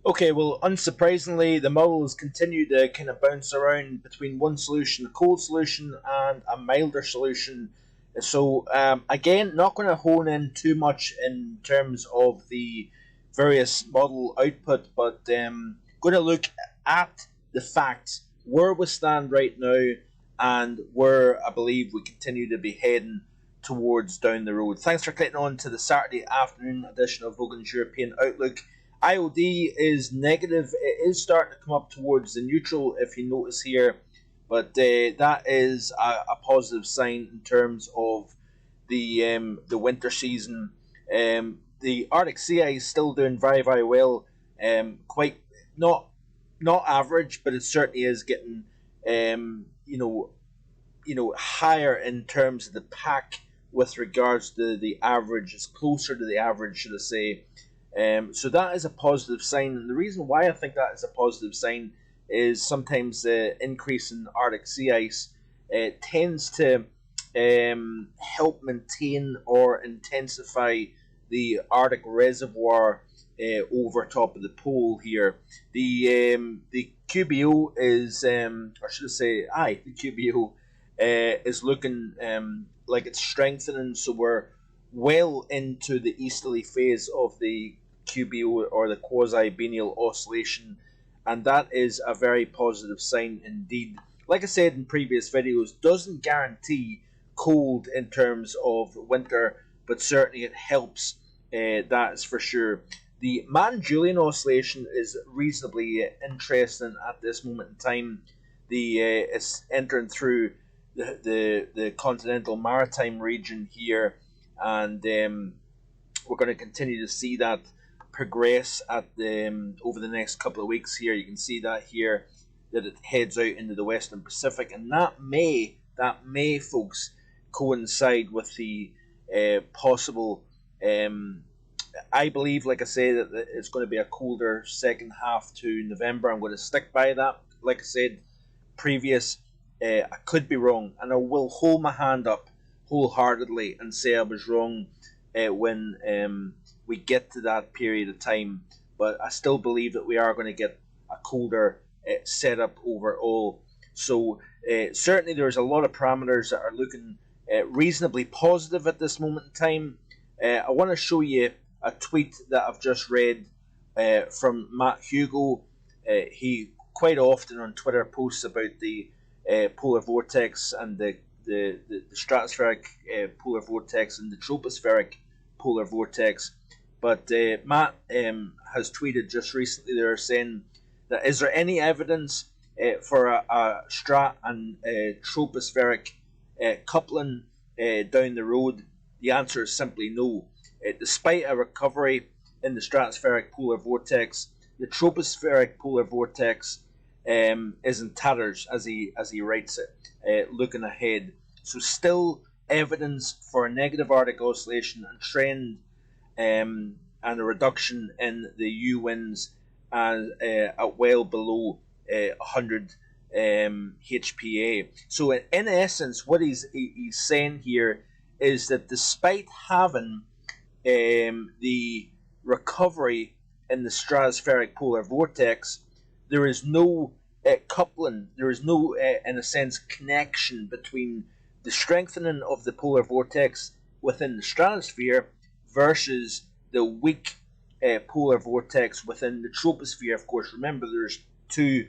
Okay, well, unsurprisingly, the models continue to kind of bounce around between one solution, a cold solution, and a milder solution. So, again, not going to hone in too much in terms of the various model output, but going to look at the facts, where we stand right now, and where I believe we continue to be heading towards down the road. Thanks for clicking on to the Saturday afternoon edition of Logan's European Outlook. IOD is negative. It is starting to come up towards the neutral, if you notice here, but that is a positive sign in terms of the winter season. The Arctic Sea Ice is still doing very very well. Quite not average, but it certainly is getting higher in terms of the pack with regards to the average. It's closer to the average, should I say. So that is a positive sign, and the reason why I think that is a positive sign is sometimes the increase in Arctic sea ice tends to help maintain or intensify the Arctic reservoir over top of the pole here. The QBO is, or should I say, the QBO is looking like it's strengthening, so we're well into the easterly phase of the QBO, or the quasi-biennial oscillation, and that is a very positive sign indeed. Like I said in previous videos, doesn't guarantee cold in terms of winter, but certainly it helps, that is for sure. The Julian Oscillation is reasonably interesting at this moment in time. It's entering through the continental maritime region here, and we're going to continue to see that progress at over the next couple of weeks here. You can see that here, that it heads out into the Western Pacific, and that may, folks, coincide with the possible. I believe, like I say, that it's going to be a colder second half to November. I'm going to stick by that. Like I said, previous, I could be wrong, and I will hold my hand up wholeheartedly and say I was wrong when we get to that period of time. But I still believe that we are going to get a colder setup overall. So certainly there's a lot of parameters that are looking reasonably positive at this moment in time. I want to show you a tweet that I've just read from Matt Hugo. He quite often on Twitter posts about the polar vortex and the stratospheric polar vortex and the tropospheric polar vortex. But Matt has tweeted just recently there saying that, is there any evidence for a strat and tropospheric coupling down the road? The answer is simply no. Despite a recovery in the stratospheric polar vortex, the tropospheric polar vortex is in tatters, as he writes it, looking ahead. So still evidence for a negative Arctic oscillation and trend, and a reduction in the U winds at well below 100 HPA. So in essence, what he's saying here is that despite having the recovery in the stratospheric polar vortex, there is no coupling, there is no, in a sense, connection between the strengthening of the polar vortex within the stratosphere versus the weak polar vortex within the troposphere. Of course, remember there's two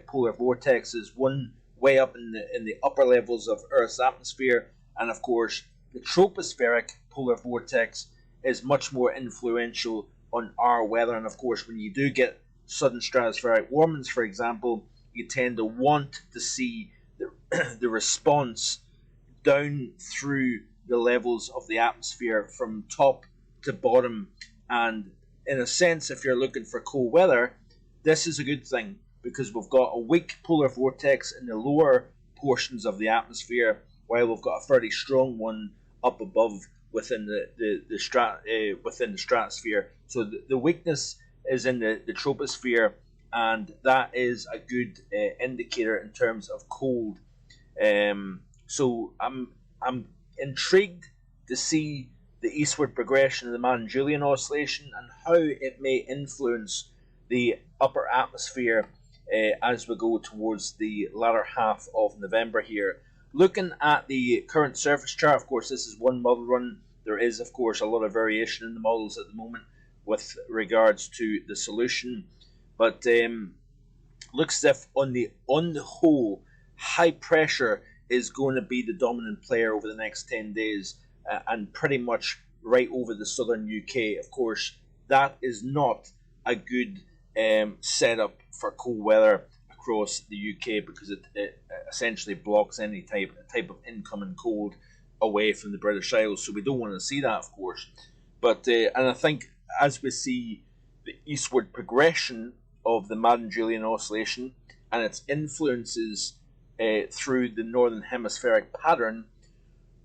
polar vortexes, one way up in the upper levels of Earth's atmosphere, and of course the tropospheric polar vortex is much more influential on our weather. And of course, when you do get sudden stratospheric warmings, for example, you tend to want to see the response down through the levels of the atmosphere from top to bottom. And in a sense, if you're looking for cold weather, this is a good thing, because we've got a weak polar vortex in the lower portions of the atmosphere, while we've got a fairly strong one up above within the stratosphere. So the weakness is in the troposphere, and that is a good indicator in terms of cold. So I'm intrigued to see the eastward progression of the Julian Oscillation and how it may influence the upper atmosphere as we go towards the latter half of November here. Looking at the current surface chart, of course, this is one model run. There is, of course, a lot of variation in the models at the moment with regards to the solution, but looks as if on the whole, high pressure is going to be the dominant player over the next 10 days and pretty much right over the southern UK. Of course, that is not a good setup for cold weather across the UK because it essentially blocks any type of incoming cold away from the British Isles. So we don't want to see that, of course. But and I think as we see the eastward progression of the Julian Oscillation and its influences through the northern hemispheric pattern,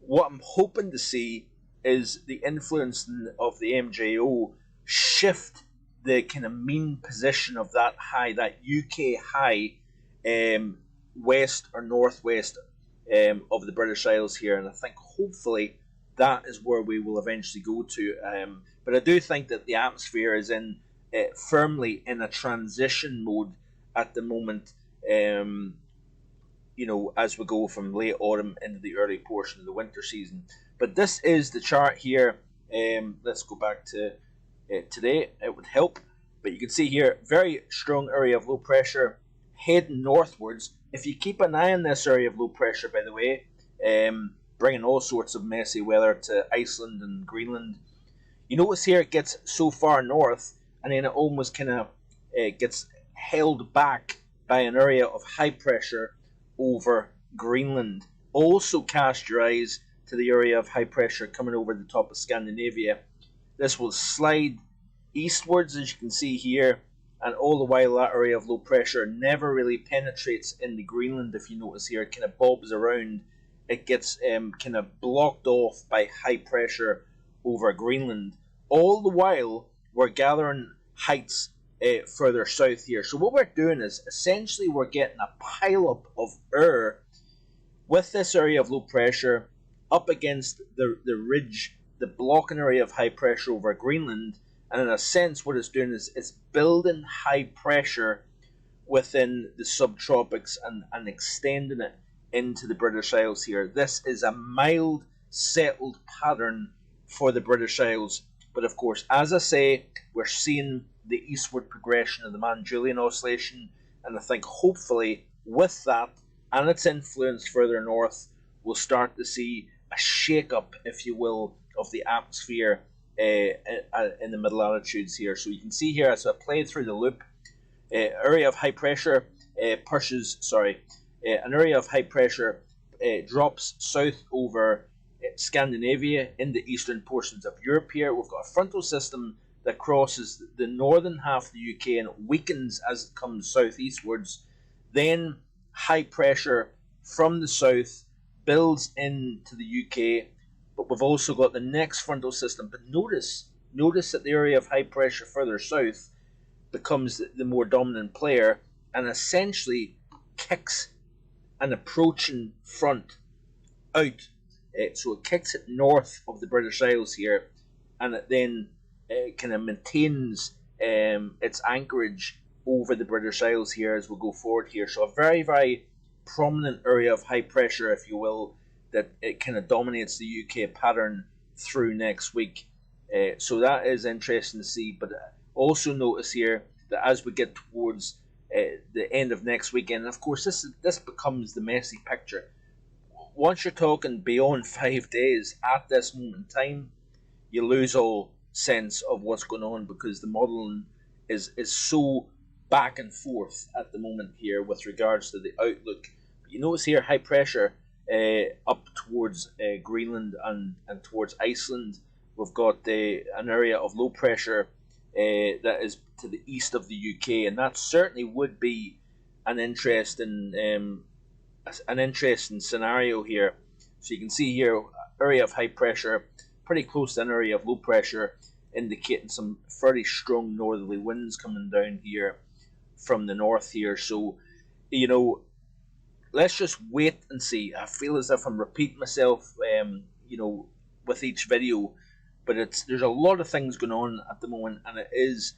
what I'm hoping to see is the influence of the MJO shift the kind of mean position of that high, that UK high, west or northwest of the British Isles here, and I think hopefully that is where we will eventually go to. But I do think that the atmosphere is in firmly in a transition mode at the moment. As we go from late autumn into the early portion of the winter season. But this is the chart here. Let's go back to today. It would help. But you can see here, very strong area of low pressure heading northwards. If you keep an eye on this area of low pressure, by the way, bringing all sorts of messy weather to Iceland and Greenland, you notice here it gets so far north and then it almost kind of gets held back by an area of high pressure over Greenland. Also cast your eyes to the area of high pressure coming over the top of Scandinavia. This will slide eastwards, as you can see here, and all the while that area of low pressure never really penetrates into Greenland. If you notice here, it kind of bobs around. It gets kind of blocked off by high pressure over Greenland. All the while, we're gathering heights further south here. So what we're doing is essentially we're getting a pileup of air with this area of low pressure up against the ridge, the blocking area of high pressure over Greenland, and in a sense what it's doing is it's building high pressure within the subtropics and extending it into the British Isles here. This is a mild settled pattern for the British Isles, but of course, as I say, we're seeing the eastward progression of the Julian Oscillation, and I think hopefully with that and its influence further north, we'll start to see a shake-up, if you will, of the atmosphere in the middle latitudes here. So you can see here, as I play through the loop, area of high pressure an area of high pressure drops south over Scandinavia in the eastern portions of Europe here. We've got a frontal system that crosses the northern half of the UK and it weakens as it comes southeastwards. Then high pressure from the south builds into the UK, but we've also got the next frontal system. But notice that the area of high pressure further south becomes the more dominant player and essentially kicks an approaching front out. So it kicks it north of the British Isles here, and it then kind of maintains its anchorage over the British Isles here as we go forward here. So a very, very prominent area of high pressure, if you will, that it kind of dominates the UK pattern through next week. So that is interesting to see. But also notice here that as we get towards the end of next weekend, and of course this becomes the messy picture. Once you're talking beyond 5 days at this moment in time, you lose all sense of what's going on because the modelling is so back and forth at the moment here with regards to the outlook. But you notice here high pressure up towards Greenland and towards Iceland. We've got an area of low pressure that is to the east of the UK, and that certainly would be an interesting scenario here. So you can see here area of high pressure pretty close to an area of low pressure, indicating some fairly strong northerly winds coming down here from the north here. So let's just wait and see. I feel as if I'm repeating myself with each video, but there's a lot of things going on at the moment, and it is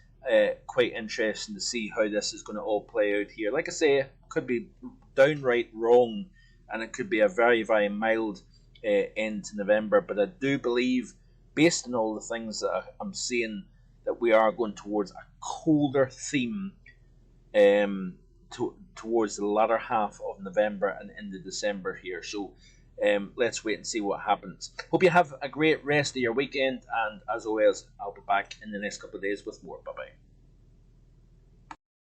quite interesting to see how this is going to all play out here. Like I say, could be downright wrong, and it could be a very, very mild end to November. But I do believe, based on all the things that I'm seeing, that we are going towards a colder theme towards the latter half of November and into December here. So let's wait and see what happens. Hope you have a great rest of your weekend, and as always, I'll be back in the next couple of days with more. Bye bye.